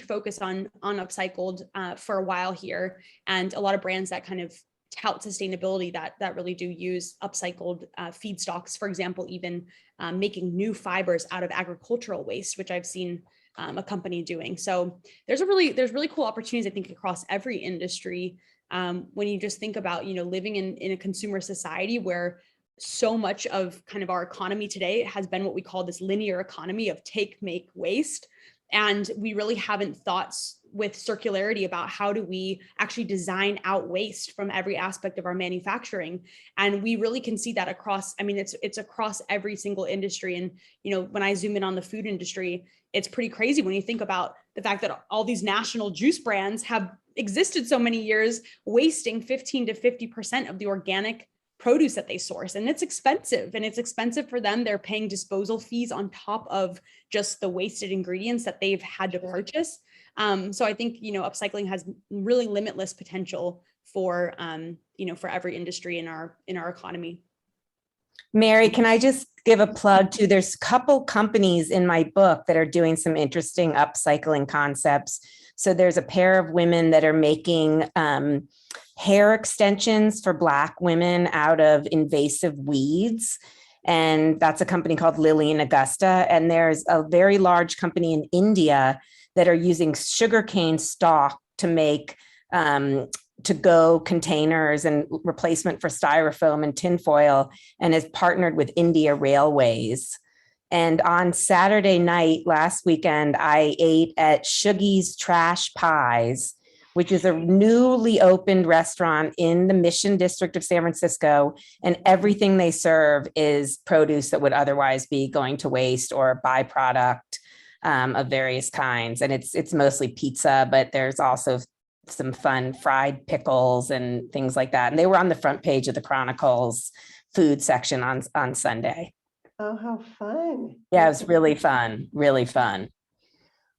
focus on upcycled for a while here, and a lot of brands that kind of tout sustainability that really do use upcycled feedstocks, for example, even making new fibers out of agricultural waste, which I've seen a company doing. So there's really cool opportunities, I think, across every industry, when you just think about, living in a consumer society where so much of kind of our economy today has been what we call this linear economy of take, make, waste. And we really haven't thought with circularity about how do we actually design out waste from every aspect of our manufacturing. And we really can see that across, it's across every single industry. And, when I zoom in on the food industry, it's pretty crazy when you think about the fact that all these national juice brands have existed so many years, wasting 15 to 50% of the organic produce that they source. And it's expensive, for them. They're paying disposal fees on top of just the wasted ingredients that they've had to purchase. So I think, upcycling has really limitless potential for, for every industry in our economy. Mary, can I just give a plug to, there's a couple companies in my book that are doing some interesting upcycling concepts. So there's a pair of women that are making hair extensions for Black women out of invasive weeds. And that's a company called Lily and Augusta. And there's a very large company in India that are using sugarcane stalk to make to-go containers and replacement for styrofoam and tinfoil, and has partnered with India Railways. And on Saturday night last weekend, I ate at Shuggy's Trash Pies, which is a newly opened restaurant in the Mission District of San Francisco. And everything they serve is produce that would otherwise be going to waste or a byproduct of various kinds. And it's mostly pizza, but there's also some fun fried pickles and things like that. And they were on the front page of the Chronicle's food section on Sunday. Oh, how fun. Yeah, it was really fun, really fun.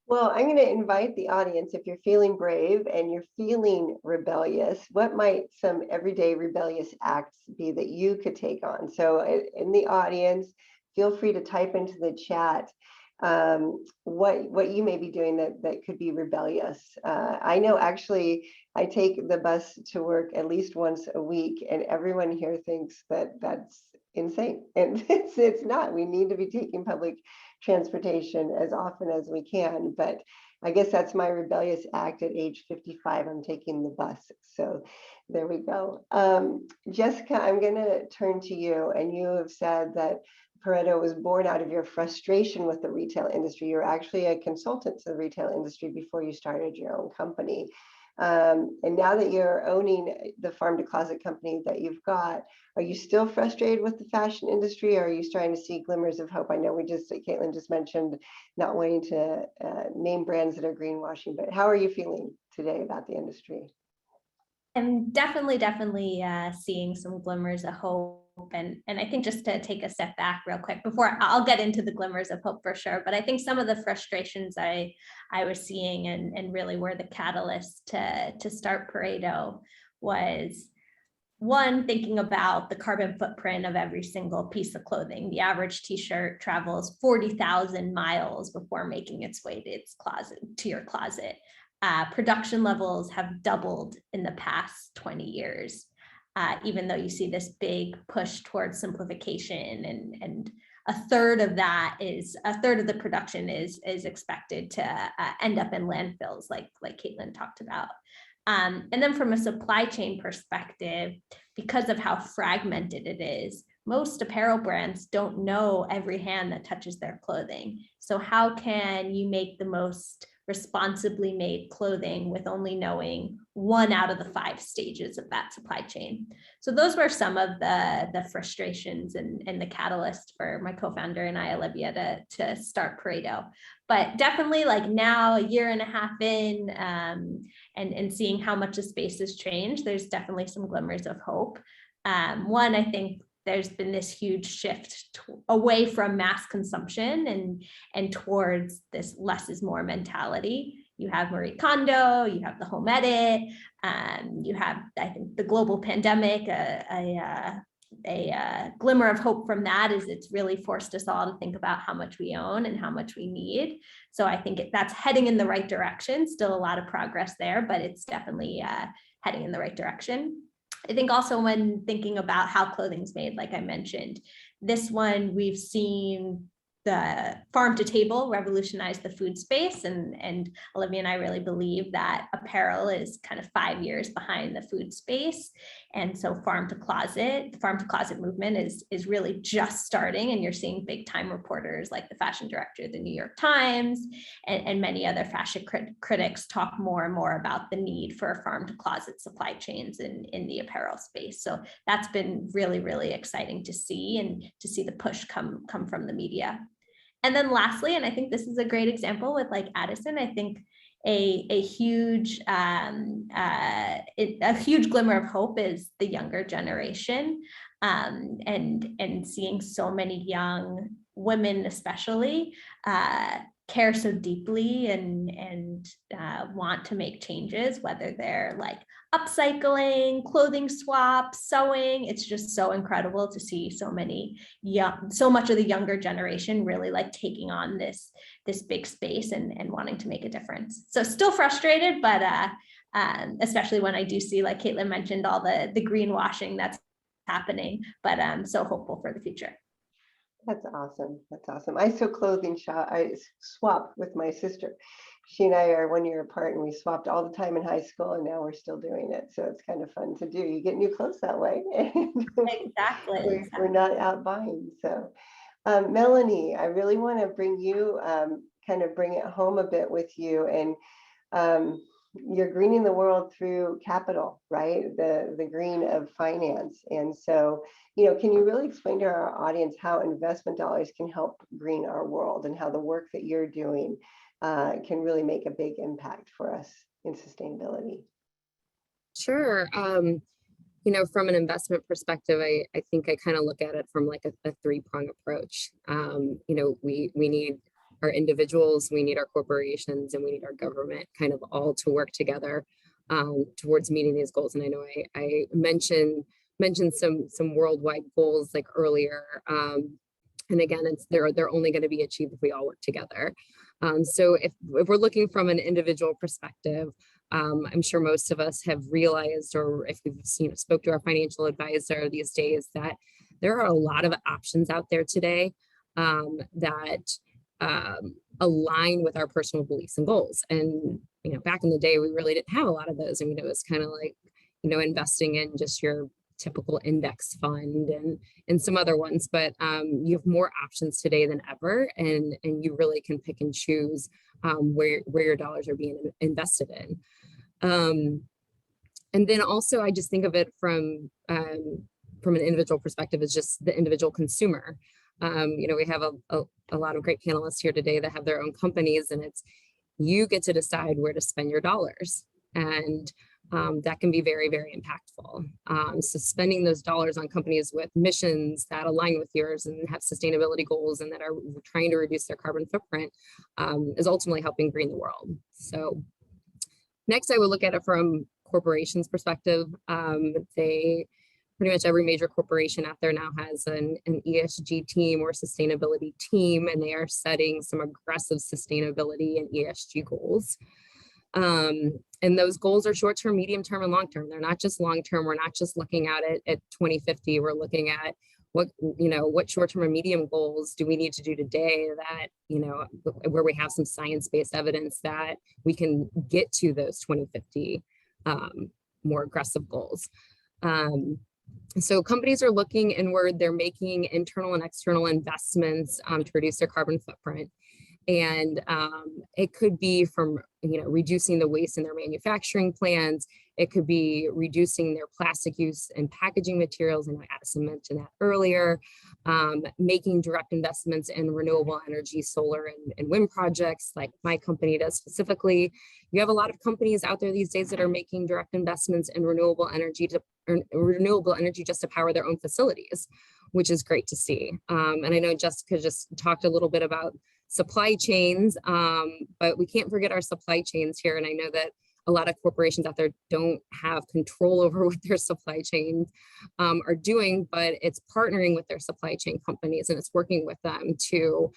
Well, I'm going to invite the audience, if you're feeling brave and you're feeling rebellious, what might some everyday rebellious acts be that you could take on? So in the audience, feel free to type into the chat what you may be doing that could be rebellious. I know actually I take the bus to work at least once a week, and everyone here thinks that that's insane, and it's not. We need to be taking public transportation as often as we can, but I guess that's my rebellious act at age 55. I'm taking the bus. So there we go. Jessica, I'm going to turn to you, and you have said that Pareto was born out of your frustration with the retail industry. You're actually a consultant to the retail industry before you started your own company. And now that you're owning the farm to closet company that you've got, are you still frustrated with the fashion industry, or are you starting to see glimmers of hope? I know Caitlin just mentioned not wanting to name brands that are greenwashing, but how are you feeling today about the industry? I'm definitely seeing some glimmers of hope. And I think just to take a step back real quick before I'll get into the glimmers of hope for sure, but I think some of the frustrations I was seeing and really were the catalyst to start Pareto was, one, thinking about the carbon footprint of every single piece of clothing. The average t-shirt travels 40,000 miles before making its way to its closet, to your closet. Production levels have doubled in the past 20 years. Even though you see this big push towards simplification, and a third of the production is expected to end up in landfills, like Caitlin talked about. And then from a supply chain perspective, because of how fragmented it is, most apparel brands don't know every hand that touches their clothing. So how can you make the most responsibly made clothing with only knowing 1 out of the 5 stages of that supply chain? So those were some of the frustrations and the catalyst for my co-founder and I, Olivia, to start Pareto. But definitely, like now, a year and a half in, and seeing how much the space has changed, there's definitely some glimmers of hope. One, I think there's been this huge shift away from mass consumption and towards this less is more mentality. You have Marie Kondo, you have the home edit, you have, I think, the global pandemic. A glimmer of hope from that is it's really forced us all to think about how much we own and how much we need. So I think that's heading in the right direction. Still a lot of progress there, but it's definitely heading in the right direction. I think also when thinking about how clothing's made, like I mentioned, this one we've seen the farm to table revolutionize the food space, and Olivia and I really believe that apparel is kind of 5 years behind the food space. And so the farm to closet movement is really just starting, and you're seeing big time reporters like the fashion director of the New York Times and many other fashion critics talk more and more about the need for farm to closet supply chains in the apparel space. So that's been really, really exciting to see, and to see the push come from the media. And then lastly, and I think this is a great example with like Addison, I think a huge glimmer of hope is the younger generation, and seeing so many young women especially care so deeply and want to make changes, whether they're like upcycling, clothing swaps, sewing. It's just so incredible to see so much of the younger generation really like taking on this big space and wanting to make a difference. So still frustrated, but especially when I do see, like Caitlin mentioned, all the greenwashing that's happening, but I'm so hopeful for the future. That's awesome. That's awesome. I swap with my sister. She and I are 1 year apart, and we swapped all the time in high school, and now we're still doing it. So it's kind of fun to do. You get new clothes that way. Exactly. We're not out buying. So Melanie, I really want to bring you, kind of bring it home a bit with you. And you're greening the world through capital, right? The green of finance. And so, can you really explain to our audience how investment dollars can help green our world, and how the work that you're doing can really make a big impact for us in sustainability? Sure. From an investment perspective, I think I kind of look at it from like a 3-prong approach. We need our individuals, we need our corporations, and we need our government kind of all to work together towards meeting these goals. And I know I mentioned some worldwide goals like earlier. And again, they're only going to be achieved if we all work together. So if we're looking from an individual perspective, I'm sure most of us have realized, or if we've spoke to our financial advisor these days, that there are a lot of options out there today that align with our personal beliefs and goals. And back in the day, we really didn't have a lot of those. I mean, it was kind of like investing in just your typical index fund and some other ones, but you have more options today than ever, and you really can pick and choose where your dollars are being invested in. And then also, I just think of it from an individual perspective as just the individual consumer. We have a lot of great panelists here today that have their own companies, and you get to decide where to spend your dollars. And that can be very, very impactful. So spending those dollars on companies with missions that align with yours and have sustainability goals and that are trying to reduce their carbon footprint is ultimately helping green the world. So next, I would look at it from corporations' perspective. Pretty much every major corporation out there now has an ESG team or sustainability team, and they are setting some aggressive sustainability and ESG goals. And those goals are short-term, medium-term, and long-term. They're not just long-term. We're not just looking at it at 2050. We're looking at what short-term and medium goals do we need to do today that, where we have some science-based evidence that we can get to those 2050 more aggressive goals. So companies are looking inward. They're making internal and external investments to reduce their carbon footprint. And it could be from, reducing the waste in their manufacturing plants. It could be reducing their plastic use and packaging materials. And Addison mentioned that earlier, making direct investments in renewable energy, solar and wind projects like my company does specifically. You have a lot of companies out there these days that are making direct investments in renewable energy just to power their own facilities, which is great to see. And I know Jessica just talked a little bit about supply chains, but we can't forget our supply chains here. And I know that a lot of corporations out there don't have control over what their supply chains are doing, but it's partnering with their supply chain companies, and it's working with them to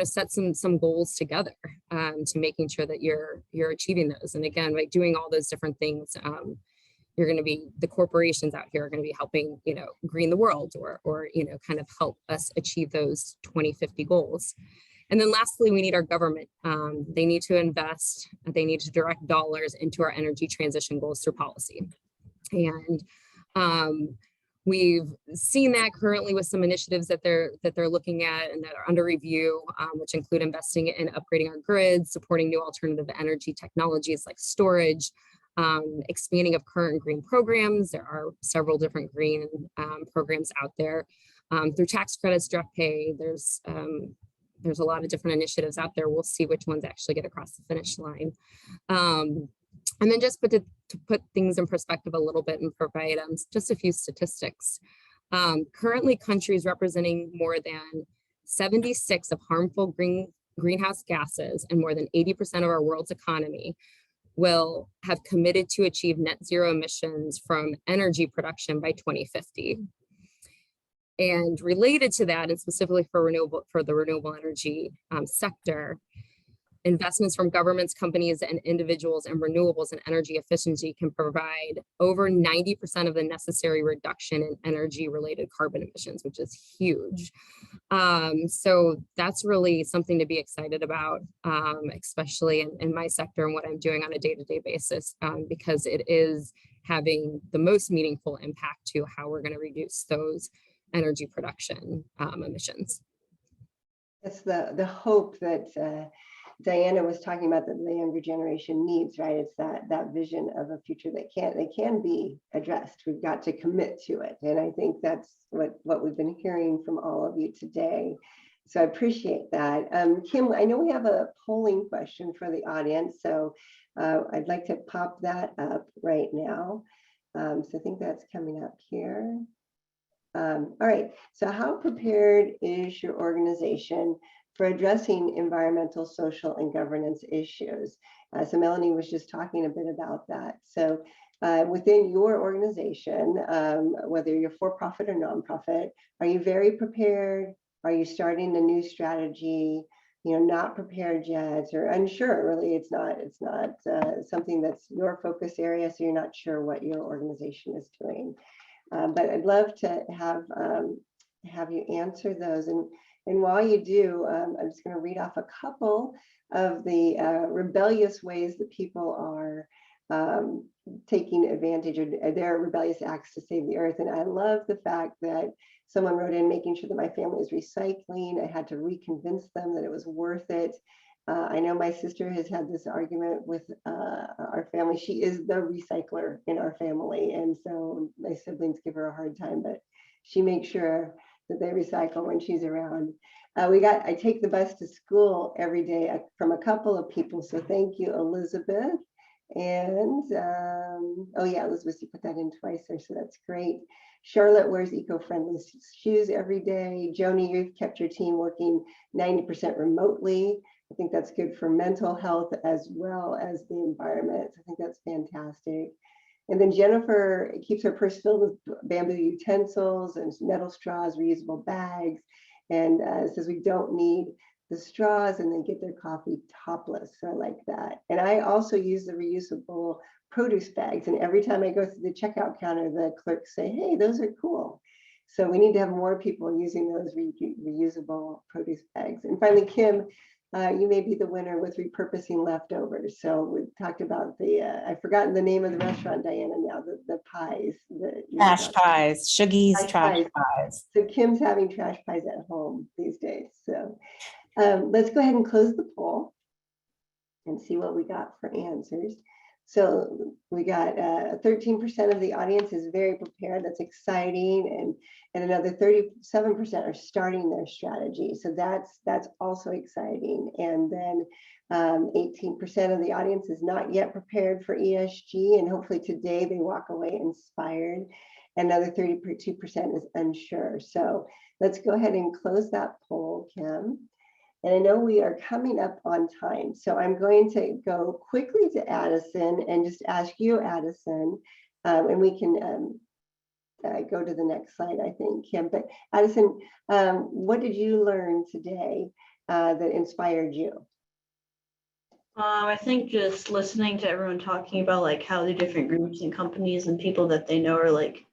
set some goals together to making sure that you're achieving those. And again, by doing all those different things, the corporations out here are going to be helping, green the world or kind of help us achieve those 2050 goals. And then lastly, we need our government. They need to invest, they need to direct dollars into our energy transition goals through policy. And we've seen that currently with some initiatives that they're looking at and that are under review, which include investing in upgrading our grids, supporting new alternative energy technologies like storage, expanding of current green programs. There are several different green programs out there through tax credits, direct pay. There's a lot of different initiatives out there. We'll see which ones actually get across the finish line. And then just to put things in perspective a little bit and provide just a few statistics. Currently, countries representing more than 76 of harmful greenhouse gases and more than 80% of our world's economy will have committed to achieve net zero emissions from energy production by 2050. And related to that, and specifically for the renewable energy sector, investments from governments, companies, and individuals in renewables and energy efficiency can provide over 90% of the necessary reduction in energy-related carbon emissions, which is huge. So that's really something to be excited about, especially in my sector and what I'm doing on a day-to-day basis, because it is having the most meaningful impact to how we're going to reduce those energy production emissions. It's the hope that Diana was talking about that the younger generation needs, right? It's that vision of a future that can be addressed. We've got to commit to it. And I think that's what we've been hearing from all of you today. So I appreciate that. Kim, I know we have a polling question for the audience, so I'd like to pop that up right now. So I think that's coming up here. All right, so how prepared is your organization for addressing environmental, social, and governance issues? So Melanie was just talking a bit about that. So within your organization, whether you're for-profit or nonprofit, are you very prepared? Are you starting a new strategy? Not prepared yet, or unsure? Really, it's not something that's your focus area, so you're not sure what your organization is doing. But I'd love to have you answer those. And while you do, I'm just going to read off a couple of the rebellious ways that people are taking advantage of their rebellious acts to save the earth. And I love the fact that someone wrote in, making sure that my family is recycling. I had to reconvince them that it was worth it. I know my sister has had this argument with our family. She is the recycler in our family. And so my siblings give her a hard time, but she makes sure that they recycle when she's around. I take the bus to school every day from a couple of people. So thank you, Elizabeth. And oh yeah, Elizabeth, you put that in twice there, so that's great. Charlotte wears eco-friendly shoes every day. Joni, you've kept your team working 90% remotely. I think that's good for mental health as well as the environment. I think that's fantastic. And then Jennifer keeps her purse filled with bamboo utensils and metal straws, reusable bags, and says we don't need the straws, and then get their coffee topless. So I like that. And I also use the reusable produce bags. And every time I go through the checkout counter, the clerks say, hey, those are cool. So we need to have more people using those reusable produce bags. And finally, Kim, you may be the winner with repurposing leftovers. So we talked about I've forgotten the name of the restaurant, Diana, now, the pies. Trash pies, Shuggies trash pies. So Kim's having trash pies at home these days. So let's go ahead and close the poll and see what we got for answers. So we got 13% of the audience is very prepared. That's exciting. And another 37% are starting their strategy. So that's also exciting. And then 18% of the audience is not yet prepared for ESG. And hopefully today they walk away inspired. Another 32% is unsure. So let's go ahead and close that poll, Kim. And I know we are coming up on time, so I'm going to go quickly to Addison and just ask you, Addison, and we can go to the next slide, I think, Kim. But Addison, what did you learn today that inspired you? I think just listening to everyone talking about like how the different groups and companies and people that they know are like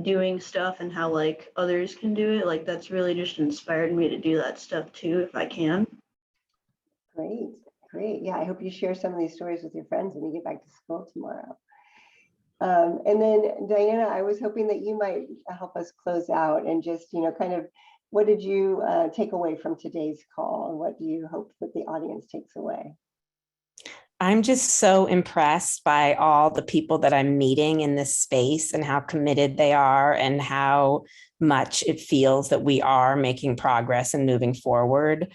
doing stuff and how like others can do it, like that's really just inspired me to do that stuff too if I can. Great. Yeah, I hope you share some of these stories with your friends when you get back to school tomorrow. And then Diana, I was hoping that you might help us close out and just kind of what did you take away from today's call, and what do you hope that the audience takes away? I'm just so impressed by all the people that I'm meeting in this space and how committed they are and how much it feels that we are making progress and moving forward.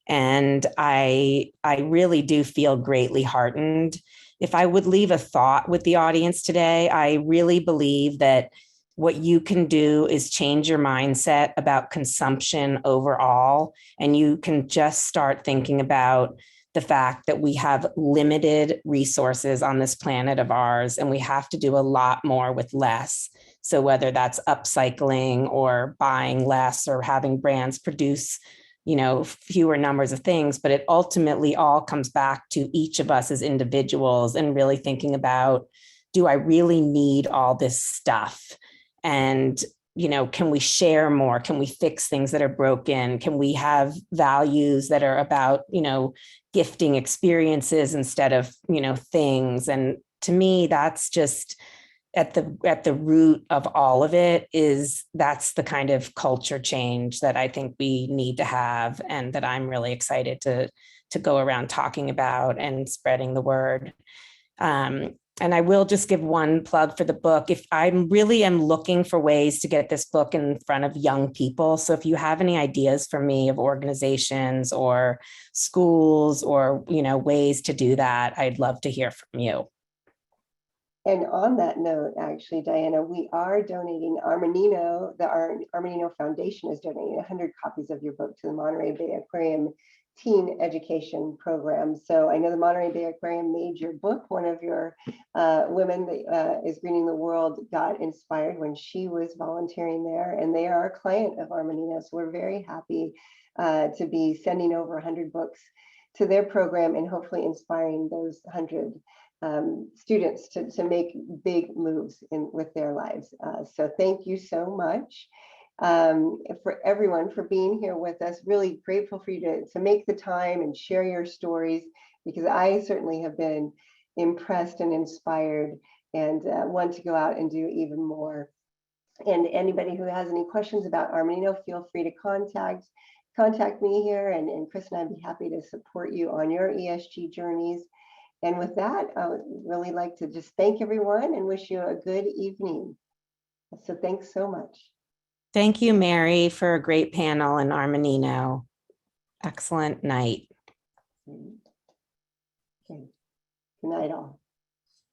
And I really do feel greatly heartened. If I would leave a thought with the audience today, I really believe that what you can do is change your mindset about consumption overall, and you can just start thinking about the fact that we have limited resources on this planet of ours, and we have to do a lot more with less. So whether that's upcycling or buying less or having brands produce, fewer numbers of things, but it ultimately all comes back to each of us as individuals and really thinking about, do I really need all this stuff? And can we share more? Can we fix things that are broken? Can we have values that are about, gifting experiences instead of, things? And to me, that's just at the root of all of it. That's the kind of culture change that I think we need to have, and that I'm really excited to go around talking about and spreading the word. And I will just give one plug for the book. If I really am looking for ways to get this book in front of young people. So if you have any ideas for me of organizations or schools or, ways to do that, I'd love to hear from you. And on that note, actually, Diana, we are donating Armanino, the Armanino Foundation is donating 100 copies of your book to the Monterey Bay Aquarium teen education program. So I know the Monterey Bay Aquarium made your book. One of your women that is greening the world got inspired when she was volunteering there, and they are a client of Armanino. So we're very happy to be sending over 100 books to their program and hopefully inspiring those 100 students to make big moves with their lives. So thank you so much for everyone for being here with us. Really grateful for you to make the time and share your stories, because I certainly have been impressed and inspired and want to go out and do even more. And anybody who has any questions about Armanino, feel free to contact me here, and Chris and I'd be happy to support you on your ESG journeys. And with that, I would really like to just thank everyone and wish you a good evening. So thanks so much. Thank you, Mary, for a great panel in Armanino. Excellent night. Okay. Good night, all.